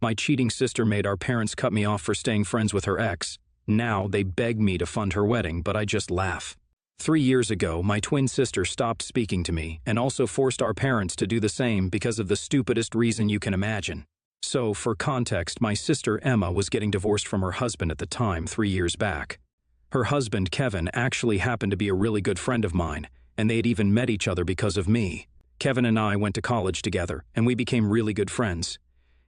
My cheating sister made our parents cut me off for staying friends with her ex. Now they beg me to fund her wedding, but I just laugh. 3 years ago, my twin sister stopped speaking to me and also forced our parents to do the same because of the stupidest reason you can imagine. So, for context, my sister Emma was getting divorced from her husband at the time 3 years back. Her husband, Kevin, actually happened to be a really good friend of mine, and they had even met each other because of me. Kevin and I went to college together, and we became really good friends.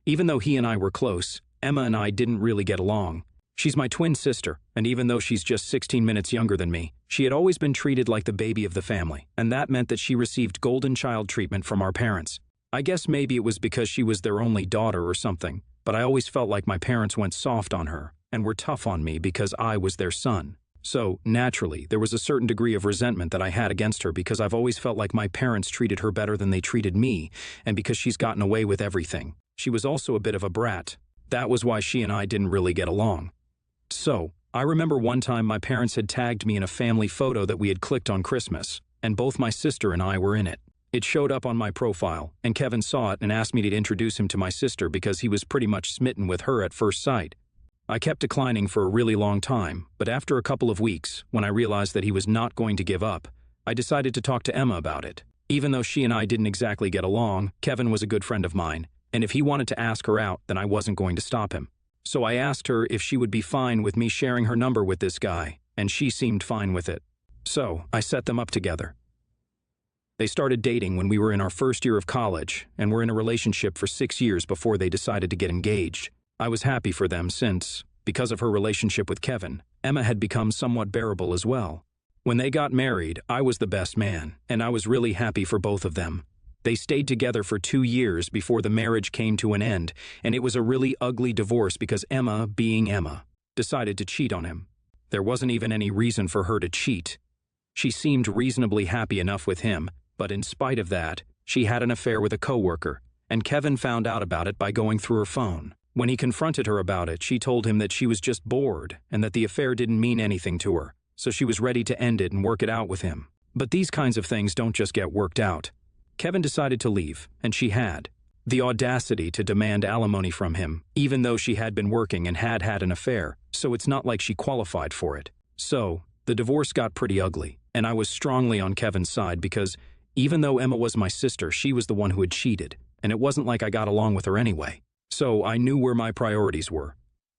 Even though he and I were close, Emma and I didn't really get along. She's my twin sister, and even though she's just 16 minutes younger than me, she had always been treated like the baby of the family, and that meant that she received golden child treatment from our parents. I guess maybe it was because she was their only daughter or something, but I always felt like my parents went soft on her and were tough on me because I was their son. So, naturally, there was a certain degree of resentment that I had against her because I've always felt like my parents treated her better than they treated me, and because she's gotten away with everything. She was also a bit of a brat. That was why she and I didn't really get along. So, I remember one time my parents had tagged me in a family photo that we had clicked on Christmas, and both my sister and I were in it. It showed up on my profile, and Kevin saw it and asked me to introduce him to my sister because he was pretty much smitten with her at first sight. I kept declining for a really long time, but after a couple of weeks, when I realized that he was not going to give up, I decided to talk to Emma about it. Even though she and I didn't exactly get along, Kevin was a good friend of mine, and if he wanted to ask her out, then I wasn't going to stop him. So I asked her if she would be fine with me sharing her number with this guy, and she seemed fine with it. So I set them up together. They started dating when we were in our first year of college, and were in a relationship for 6 years before they decided to get engaged. I was happy for them since, because of her relationship with Kevin, Emma had become somewhat bearable as well. When they got married, I was the best man, and I was really happy for both of them. They stayed together for 2 years before the marriage came to an end, and it was a really ugly divorce because Emma, being Emma, decided to cheat on him. There wasn't even any reason for her to cheat. She seemed reasonably happy enough with him, but in spite of that, she had an affair with a coworker, and Kevin found out about it by going through her phone. When he confronted her about it, she told him that she was just bored and that the affair didn't mean anything to her, so she was ready to end it and work it out with him. But these kinds of things don't just get worked out. Kevin decided to leave, and she had the audacity to demand alimony from him, even though she had been working and had had an affair, so it's not like she qualified for it. So, the divorce got pretty ugly, and I was strongly on Kevin's side because even though Emma was my sister, she was the one who had cheated, and it wasn't like I got along with her anyway. So I knew where my priorities were.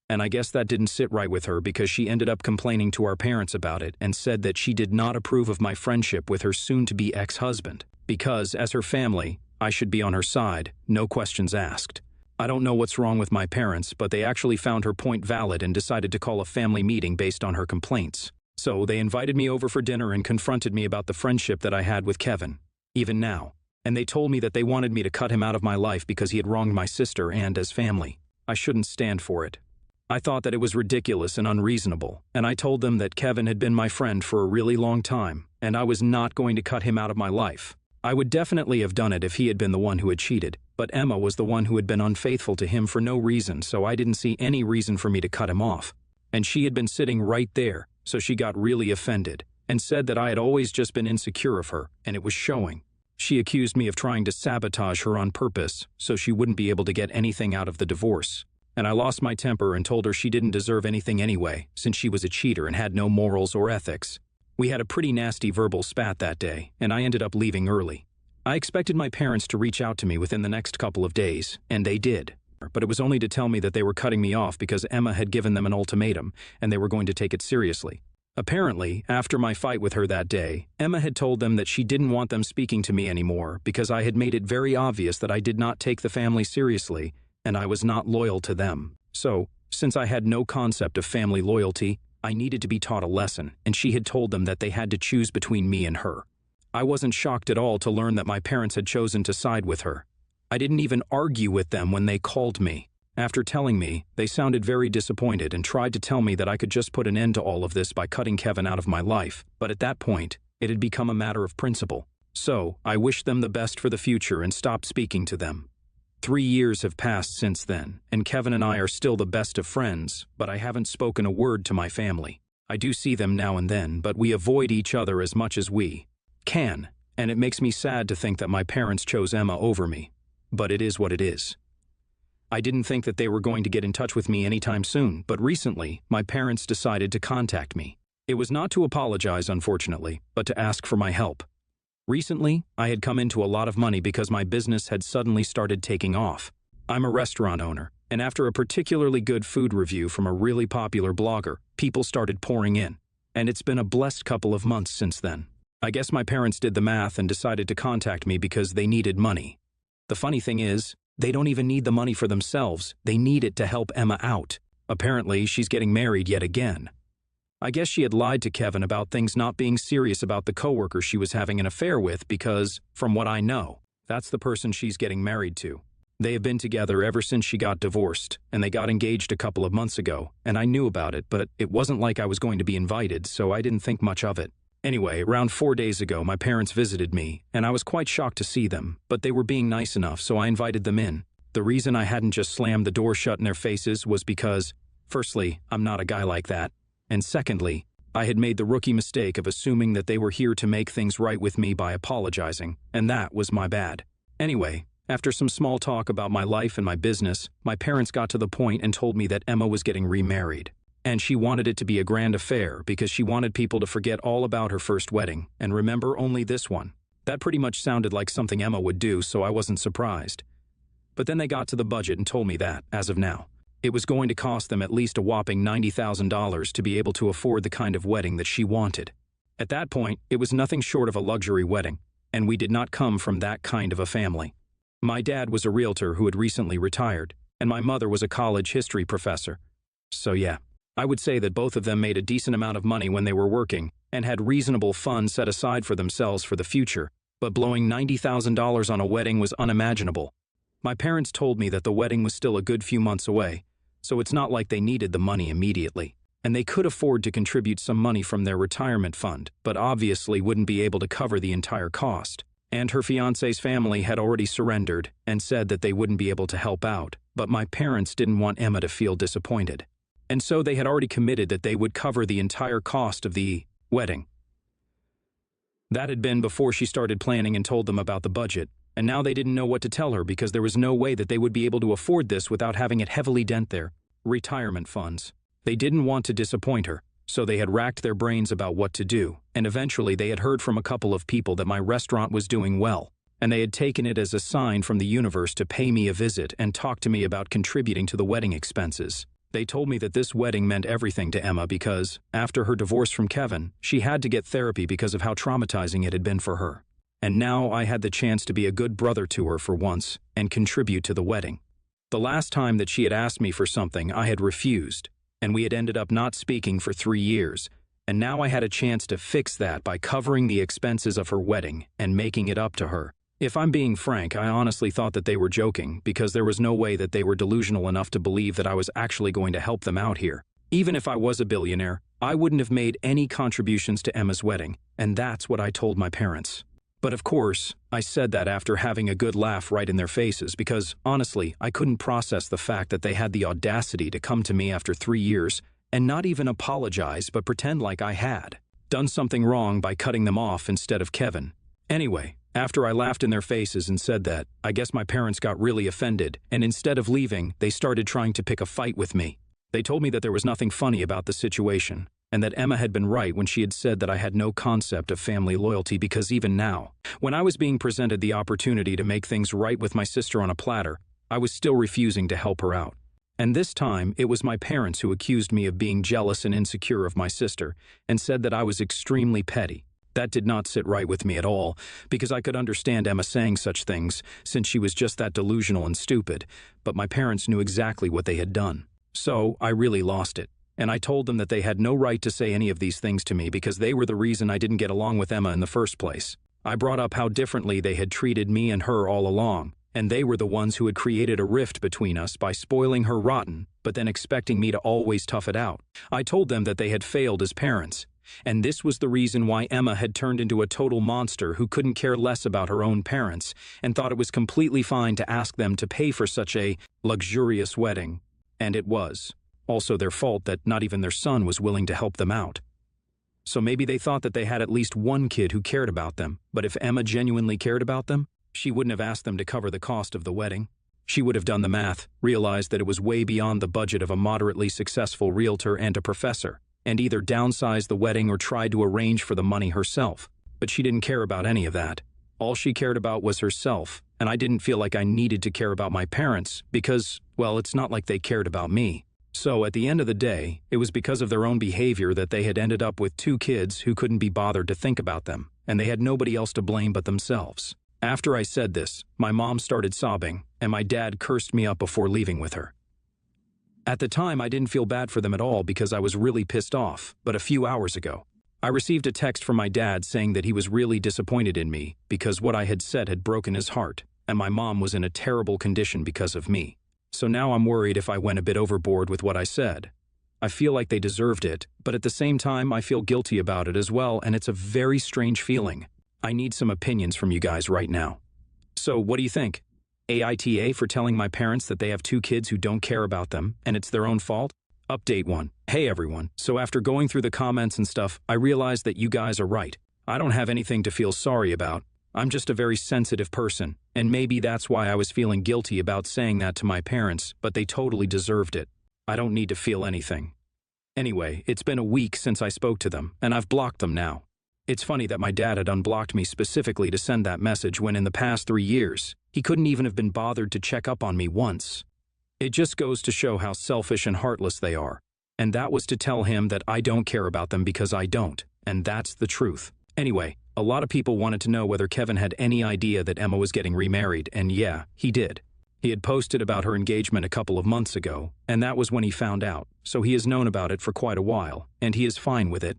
And I guess that didn't sit right with her because she ended up complaining to our parents about it and said that she did not approve of my friendship with her soon-to-be ex-husband, because, as her family, I should be on her side, no questions asked. I don't know what's wrong with my parents, but they actually found her point valid and decided to call a family meeting based on her complaints. So they invited me over for dinner and confronted me about the friendship that I had with Kevin, even now. And they told me that they wanted me to cut him out of my life because he had wronged my sister and, as family, I shouldn't stand for it. I thought that it was ridiculous and unreasonable, and I told them that Kevin had been my friend for a really long time, and I was not going to cut him out of my life. I would definitely have done it if he had been the one who had cheated, but Emma was the one who had been unfaithful to him for no reason, so I didn't see any reason for me to cut him off. And she had been sitting right there, so she got really offended, and said that I had always just been insecure of her, and it was showing. She accused me of trying to sabotage her on purpose, so she wouldn't be able to get anything out of the divorce. And I lost my temper and told her she didn't deserve anything anyway, since she was a cheater and had no morals or ethics. We had a pretty nasty verbal spat that day, and I ended up leaving early. I expected my parents to reach out to me within the next couple of days, and they did. But it was only to tell me that they were cutting me off because Emma had given them an ultimatum, and they were going to take it seriously. Apparently, after my fight with her that day, Emma had told them that she didn't want them speaking to me anymore because I had made it very obvious that I did not take the family seriously, and I was not loyal to them. So, since I had no concept of family loyalty, I needed to be taught a lesson, and she had told them that they had to choose between me and her. I wasn't shocked at all to learn that my parents had chosen to side with her. I didn't even argue with them when they called me. After telling me, they sounded very disappointed and tried to tell me that I could just put an end to all of this by cutting Kevin out of my life, but at that point, it had become a matter of principle. So, I wished them the best for the future and stopped speaking to them. 3 years have passed since then, and Kevin and I are still the best of friends, but I haven't spoken a word to my family. I do see them now and then, but we avoid each other as much as we can, and it makes me sad to think that my parents chose Emma over me. But it is what it is. I didn't think that they were going to get in touch with me anytime soon, but recently, my parents decided to contact me. It was not to apologize, unfortunately, but to ask for my help. Recently, I had come into a lot of money because my business had suddenly started taking off. I'm a restaurant owner, and after a particularly good food review from a really popular blogger, people started pouring in. And it's been a blessed couple of months since then. I guess my parents did the math and decided to contact me because they needed money. The funny thing is, they don't even need the money for themselves, they need it to help Emma out. Apparently, she's getting married yet again. I guess she had lied to Kevin about things not being serious about the coworker she was having an affair with because, from what I know, that's the person she's getting married to. They have been together ever since she got divorced, and they got engaged a couple of months ago, and I knew about it, but it wasn't like I was going to be invited, so I didn't think much of it. Anyway, around 4 days ago, my parents visited me, and I was quite shocked to see them, but they were being nice enough, so I invited them in. The reason I hadn't just slammed the door shut in their faces was because, firstly, I'm not a guy like that, and secondly, I had made the rookie mistake of assuming that they were here to make things right with me by apologizing, and that was my bad. Anyway, after some small talk about my life and my business, my parents got to the point and told me that Emma was getting remarried. And she wanted it to be a grand affair because she wanted people to forget all about her first wedding and remember only this one. That pretty much sounded like something Emma would do, so I wasn't surprised. But then they got to the budget and told me that, as of now, it was going to cost them at least a whopping $90,000 to be able to afford the kind of wedding that she wanted. At that point, it was nothing short of a luxury wedding, and we did not come from that kind of a family. My dad was a realtor who had recently retired, and my mother was a college history professor. So yeah, I would say that both of them made a decent amount of money when they were working and had reasonable funds set aside for themselves for the future, but blowing $90,000 on a wedding was unimaginable. My parents told me that the wedding was still a good few months away, so it's not like they needed the money immediately, and they could afford to contribute some money from their retirement fund, but obviously wouldn't be able to cover the entire cost. And her fiancé's family had already surrendered and said that they wouldn't be able to help out, but my parents didn't want Emma to feel disappointed. And so they had already committed that they would cover the entire cost of the wedding. That had been before she started planning and told them about the budget, and now they didn't know what to tell her because there was no way that they would be able to afford this without having it heavily dent their retirement funds. They didn't want to disappoint her, so they had racked their brains about what to do, and eventually they had heard from a couple of people that my restaurant was doing well, and they had taken it as a sign from the universe to pay me a visit and talk to me about contributing to the wedding expenses. They told me that this wedding meant everything to Emma because, after her divorce from Kevin, she had to get therapy because of how traumatizing it had been for her. And now I had the chance to be a good brother to her for once and contribute to the wedding. The last time that she had asked me for something, I had refused, and we had ended up not speaking for 3 years, and now I had a chance to fix that by covering the expenses of her wedding and making it up to her. If I'm being frank, I honestly thought that they were joking because there was no way that they were delusional enough to believe that I was actually going to help them out here. Even if I was a billionaire, I wouldn't have made any contributions to Emma's wedding, and that's what I told my parents. But of course, I said that after having a good laugh right in their faces because, honestly, I couldn't process the fact that they had the audacity to come to me after 3 years and not even apologize but pretend like I had done something wrong by cutting them off instead of Kevin. Anyway, after I laughed in their faces and said that, I guess my parents got really offended, and instead of leaving, they started trying to pick a fight with me. They told me that there was nothing funny about the situation, and that Emma had been right when she had said that I had no concept of family loyalty because even now, when I was being presented the opportunity to make things right with my sister on a platter, I was still refusing to help her out. And this time, it was my parents who accused me of being jealous and insecure of my sister, and said that I was extremely petty. That did not sit right with me at all, because I could understand Emma saying such things, since she was just that delusional and stupid, but my parents knew exactly what they had done. So, I really lost it, and I told them that they had no right to say any of these things to me because they were the reason I didn't get along with Emma in the first place. I brought up how differently they had treated me and her all along, and they were the ones who had created a rift between us by spoiling her rotten, but then expecting me to always tough it out. I told them that they had failed as parents, and this was the reason why Emma had turned into a total monster who couldn't care less about her own parents and thought it was completely fine to ask them to pay for such a luxurious wedding. And it was also their fault that not even their son was willing to help them out. So maybe they thought that they had at least one kid who cared about them, but if Emma genuinely cared about them, she wouldn't have asked them to cover the cost of the wedding. She would have done the math, realized that it was way beyond the budget of a moderately successful realtor and a professor, and either downsized the wedding or tried to arrange for the money herself. But she didn't care about any of that. All she cared about was herself, and I didn't feel like I needed to care about my parents because, well, it's not like they cared about me. So at the end of the day, it was because of their own behavior that they had ended up with 2 kids who couldn't be bothered to think about them, and they had nobody else to blame but themselves. After I said this, my mom started sobbing, and my dad cursed me up before leaving with her. At the time, I didn't feel bad for them at all because I was really pissed off, but a few hours ago, I received a text from my dad saying that he was really disappointed in me because what I had said had broken his heart, and my mom was in a terrible condition because of me. So now I'm worried if I went a bit overboard with what I said. I feel like they deserved it, but at the same time, I feel guilty about it as well, and it's a very strange feeling. I need some opinions from you guys right now. So, what do you think? AITA for telling my parents that they have 2 kids who don't care about them, and it's their own fault? Update 1. Hey everyone, so after going through the comments and stuff, I realized that you guys are right. I don't have anything to feel sorry about. I'm just a very sensitive person, and maybe that's why I was feeling guilty about saying that to my parents, but they totally deserved it. I don't need to feel anything. Anyway, it's been a week since I spoke to them, and I've blocked them now. It's funny that my dad had unblocked me specifically to send that message when in the past 3 years, he couldn't even have been bothered to check up on me once. It just goes to show how selfish and heartless they are. And that was to tell him that I don't care about them because I don't, and that's the truth. Anyway, a lot of people wanted to know whether Kevin had any idea that Emma was getting remarried, and yeah, he did. He had posted about her engagement a couple of months ago, and that was when he found out, so he has known about it for quite a while, and he is fine with it.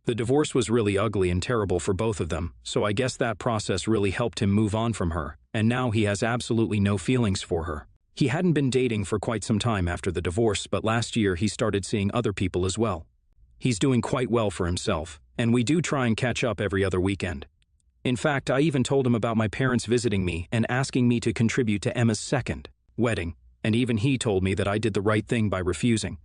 The divorce was really ugly and terrible for both of them, so I guess that process really helped him move on from her, and now he has absolutely no feelings for her. He hadn't been dating for quite some time after the divorce, but last year he started seeing other people as well. He's doing quite well for himself, and we do try and catch up every other weekend. In fact, I even told him about my parents visiting me and asking me to contribute to Emma's second wedding, and even he told me that I did the right thing by refusing.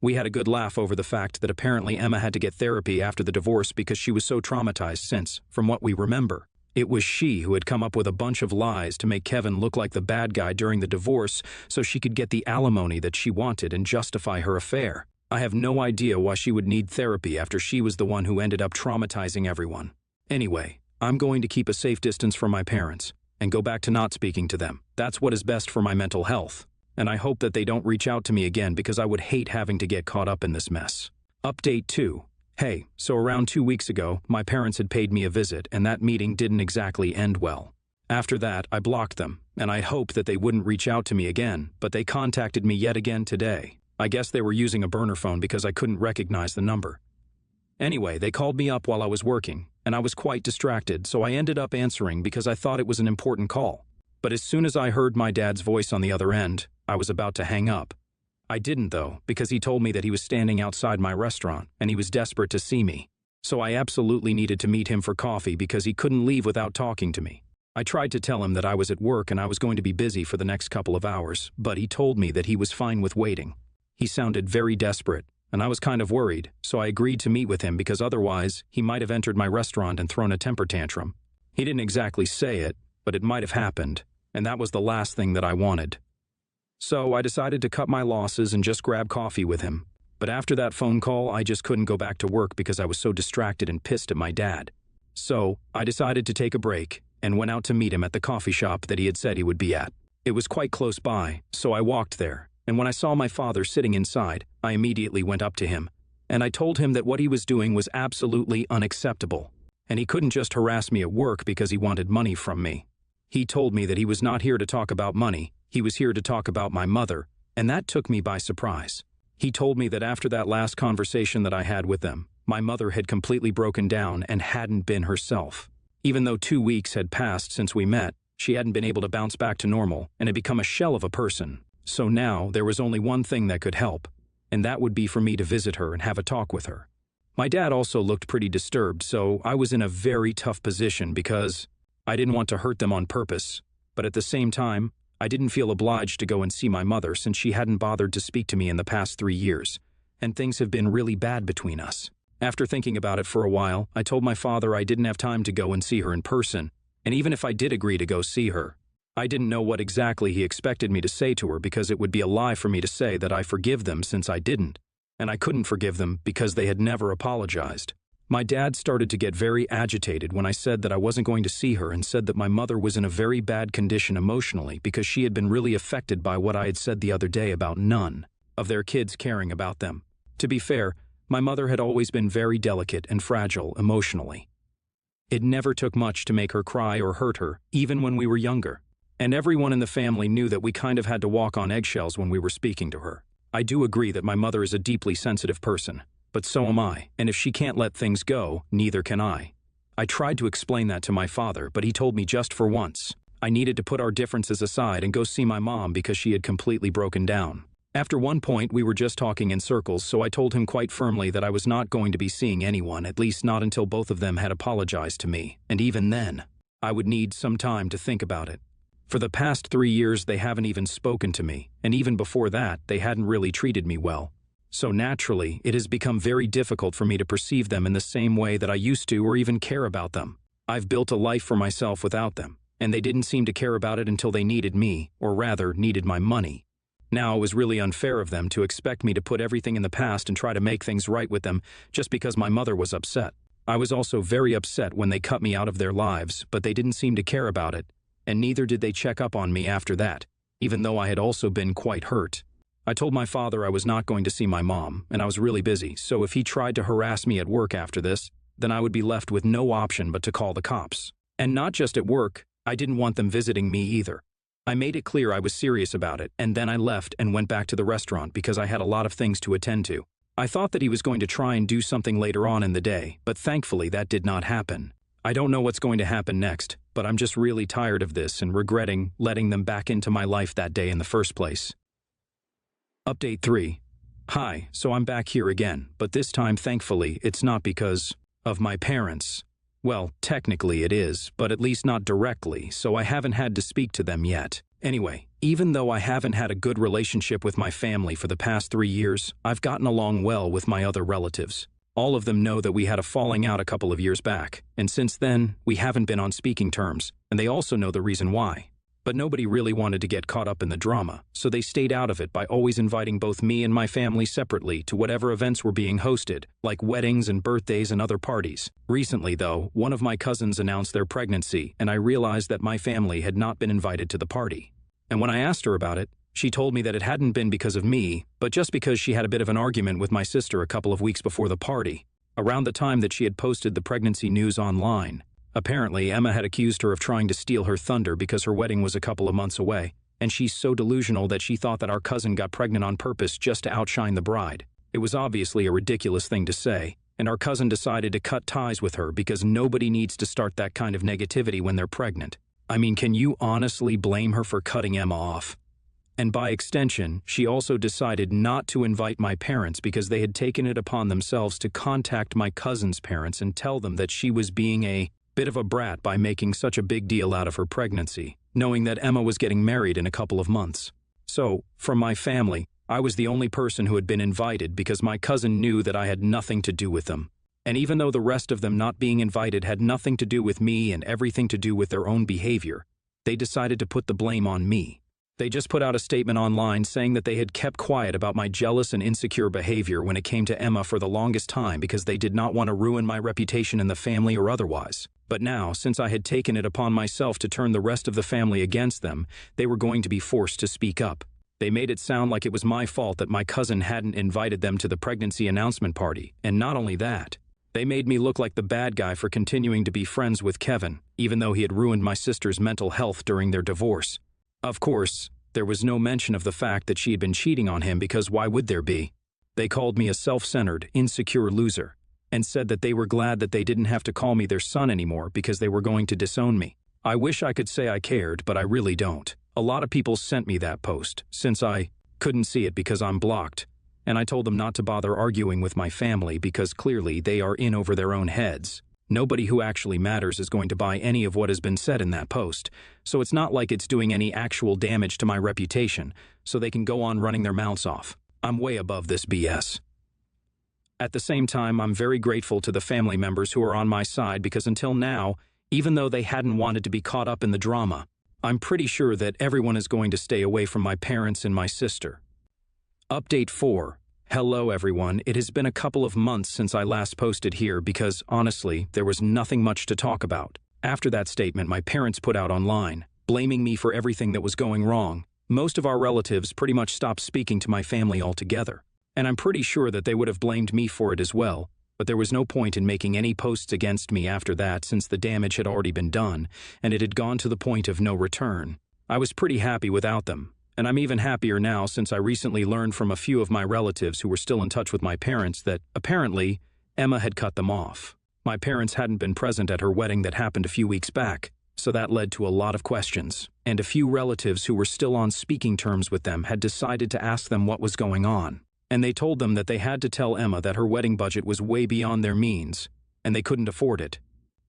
We had a good laugh over the fact that apparently Emma had to get therapy after the divorce because she was so traumatized since, from what we remember, it was she who had come up with a bunch of lies to make Kevin look like the bad guy during the divorce so she could get the alimony that she wanted and justify her affair. I have no idea why she would need therapy after she was the one who ended up traumatizing everyone. Anyway, I'm going to keep a safe distance from my parents and go back to not speaking to them. That's what is best for my mental health. And I hope that they don't reach out to me again because I would hate having to get caught up in this mess. Update 2. Hey, so around 2 weeks ago, my parents had paid me a visit, and that meeting didn't exactly end well. After that, I blocked them, and I hoped that they wouldn't reach out to me again, but they contacted me yet again today. I guess they were using a burner phone because I couldn't recognize the number. Anyway, they called me up while I was working, and I was quite distracted, so I ended up answering because I thought it was an important call. But as soon as I heard my dad's voice on the other end, I was about to hang up. I didn't though, because he told me that he was standing outside my restaurant and he was desperate to see me. So I absolutely needed to meet him for coffee because he couldn't leave without talking to me. I tried to tell him that I was at work and I was going to be busy for the next couple of hours, but he told me that he was fine with waiting. He sounded very desperate, and I was kind of worried, so I agreed to meet with him because otherwise he might have entered my restaurant and thrown a temper tantrum. He didn't exactly say it, but it might have happened, and that was the last thing that I wanted. So I decided to cut my losses and just grab coffee with him. But after that phone call, I just couldn't go back to work because I was so distracted and pissed at my dad. So I decided to take a break and went out to meet him at the coffee shop that he had said he would be at. It was quite close by, so I walked there, and when I saw my father sitting inside, I immediately went up to him, and I told him that what he was doing was absolutely unacceptable, and he couldn't just harass me at work because he wanted money from me. He told me that he was not here to talk about money, he was here to talk about my mother, and that took me by surprise. He told me that after that last conversation that I had with them, my mother had completely broken down and hadn't been herself. Even though 2 weeks had passed since we met, she hadn't been able to bounce back to normal and had become a shell of a person. So now there was only one thing that could help, and that would be for me to visit her and have a talk with her. My dad also looked pretty disturbed, so I was in a very tough position because I didn't want to hurt them on purpose, but at the same time, I didn't feel obliged to go and see my mother since she hadn't bothered to speak to me in the past 3 years, and things have been really bad between us. After thinking about it for a while, I told my father I didn't have time to go and see her in person, and even if I did agree to go see her, I didn't know what exactly he expected me to say to her because it would be a lie for me to say that I forgive them since I didn't, and I couldn't forgive them because they had never apologized. My dad started to get very agitated when I said that I wasn't going to see her and said that my mother was in a very bad condition emotionally because she had been really affected by what I had said the other day about none of their kids caring about them. To be fair, my mother had always been very delicate and fragile emotionally. It never took much to make her cry or hurt her, even when we were younger. And everyone in the family knew that we kind of had to walk on eggshells when we were speaking to her. I do agree that my mother is a deeply sensitive person. But so am I, and if she can't let things go, neither can I. I tried to explain that to my father, but he told me just for once. I needed to put our differences aside and go see my mom because she had completely broken down. After one point, we were just talking in circles, so I told him quite firmly that I was not going to be seeing anyone, at least not until both of them had apologized to me, and even then, I would need some time to think about it. For the past 3 years, they haven't even spoken to me, and even before that, they hadn't really treated me well. So naturally, it has become very difficult for me to perceive them in the same way that I used to or even care about them. I've built a life for myself without them, and they didn't seem to care about it until they needed me, or rather, needed my money. Now it was really unfair of them to expect me to put everything in the past and try to make things right with them just because my mother was upset. I was also very upset when they cut me out of their lives, but they didn't seem to care about it, and neither did they check up on me after that, even though I had also been quite hurt. I told my father I was not going to see my mom, and I was really busy, so if he tried to harass me at work after this, then I would be left with no option but to call the cops. And not just at work, I didn't want them visiting me either. I made it clear I was serious about it, and then I left and went back to the restaurant because I had a lot of things to attend to. I thought that he was going to try and do something later on in the day, but thankfully that did not happen. I don't know what's going to happen next, but I'm just really tired of this and regretting letting them back into my life that day in the first place. Update 3. Hi, so I'm back here again, but this time, thankfully, it's not because of my parents. Well, technically it is, but at least not directly, so I haven't had to speak to them yet. Anyway, even though I haven't had a good relationship with my family for the past 3 years, I've gotten along well with my other relatives. All of them know that we had a falling out a couple of years back, and since then, we haven't been on speaking terms, and they also know the reason why. But nobody really wanted to get caught up in the drama, so they stayed out of it by always inviting both me and my family separately to whatever events were being hosted, like weddings and birthdays and other parties. Recently, though, one of my cousins announced their pregnancy, and I realized that my family had not been invited to the party. And when I asked her about it, she told me that it hadn't been because of me, but just because she had a bit of an argument with my sister a couple of weeks before the party, around the time that she had posted the pregnancy news online. Apparently, Emma had accused her of trying to steal her thunder because her wedding was a couple of months away, and she's so delusional that she thought that our cousin got pregnant on purpose just to outshine the bride. It was obviously a ridiculous thing to say, and our cousin decided to cut ties with her because nobody needs to start that kind of negativity when they're pregnant. I mean, can you honestly blame her for cutting Emma off? And by extension, she also decided not to invite my parents because they had taken it upon themselves to contact my cousin's parents and tell them that she was being a bit of a brat by making such a big deal out of her pregnancy, knowing that Emma was getting married in a couple of months. So, from my family, I was the only person who had been invited because my cousin knew that I had nothing to do with them. And even though the rest of them not being invited had nothing to do with me and everything to do with their own behavior, they decided to put the blame on me. They just put out a statement online saying that they had kept quiet about my jealous and insecure behavior when it came to Emma for the longest time because they did not want to ruin my reputation in the family or otherwise. But now, since I had taken it upon myself to turn the rest of the family against them, they were going to be forced to speak up. They made it sound like it was my fault that my cousin hadn't invited them to the pregnancy announcement party, and not only that, they made me look like the bad guy for continuing to be friends with Kevin, even though he had ruined my sister's mental health during their divorce. Of course, there was no mention of the fact that she had been cheating on him because why would there be? They called me a self-centered, insecure loser, and said that they were glad that they didn't have to call me their son anymore because they were going to disown me. I wish I could say I cared, but I really don't. A lot of people sent me that post, since I couldn't see it because I'm blocked, and I told them not to bother arguing with my family because clearly they are in over their own heads. Nobody who actually matters is going to buy any of what has been said in that post, so it's not like it's doing any actual damage to my reputation, so they can go on running their mouths off. I'm way above this BS. At the same time, I'm very grateful to the family members who are on my side because until now, even though they hadn't wanted to be caught up in the drama, I'm pretty sure that everyone is going to stay away from my parents and my sister. Update 4. Hello everyone, it has been a couple of months since I last posted here because, honestly, there was nothing much to talk about. After that statement my parents put out online, blaming me for everything that was going wrong. Most of our relatives pretty much stopped speaking to my family altogether. And I'm pretty sure that they would have blamed me for it as well, but there was no point in making any posts against me after that since the damage had already been done, and it had gone to the point of no return. I was pretty happy without them. And I'm even happier now since I recently learned from a few of my relatives who were still in touch with my parents that, apparently, Emma had cut them off. My parents hadn't been present at her wedding that happened a few weeks back, so that led to a lot of questions. And a few relatives who were still on speaking terms with them had decided to ask them what was going on. And they told them that they had to tell Emma that her wedding budget was way beyond their means, and they couldn't afford it.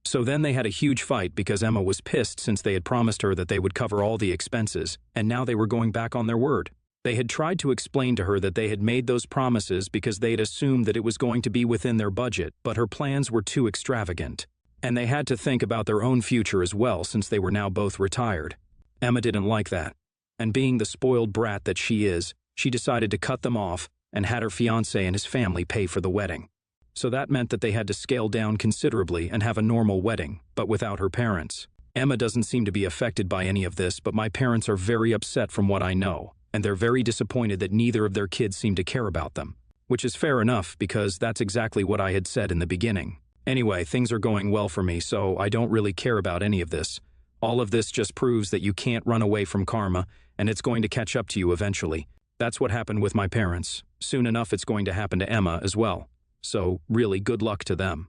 So then they had a huge fight because Emma was pissed since they had promised her that they would cover all the expenses, and now they were going back on their word. They had tried to explain to her that they had made those promises because they had assumed that it was going to be within their budget, but her plans were too extravagant. And they had to think about their own future as well since they were now both retired. Emma didn't like that. And being the spoiled brat that she is, she decided to cut them off and had her fiancé and his family pay for the wedding. So that meant that they had to scale down considerably and have a normal wedding, but without her parents. Emma doesn't seem to be affected by any of this, but my parents are very upset from what I know, and they're very disappointed that neither of their kids seem to care about them. Which is fair enough because that's exactly what I had said in the beginning. Anyway, things are going well for me, so I don't really care about any of this. All of this just proves that you can't run away from karma, and it's going to catch up to you eventually. That's what happened with my parents. Soon enough it's going to happen to Emma as well. So, really, good luck to them.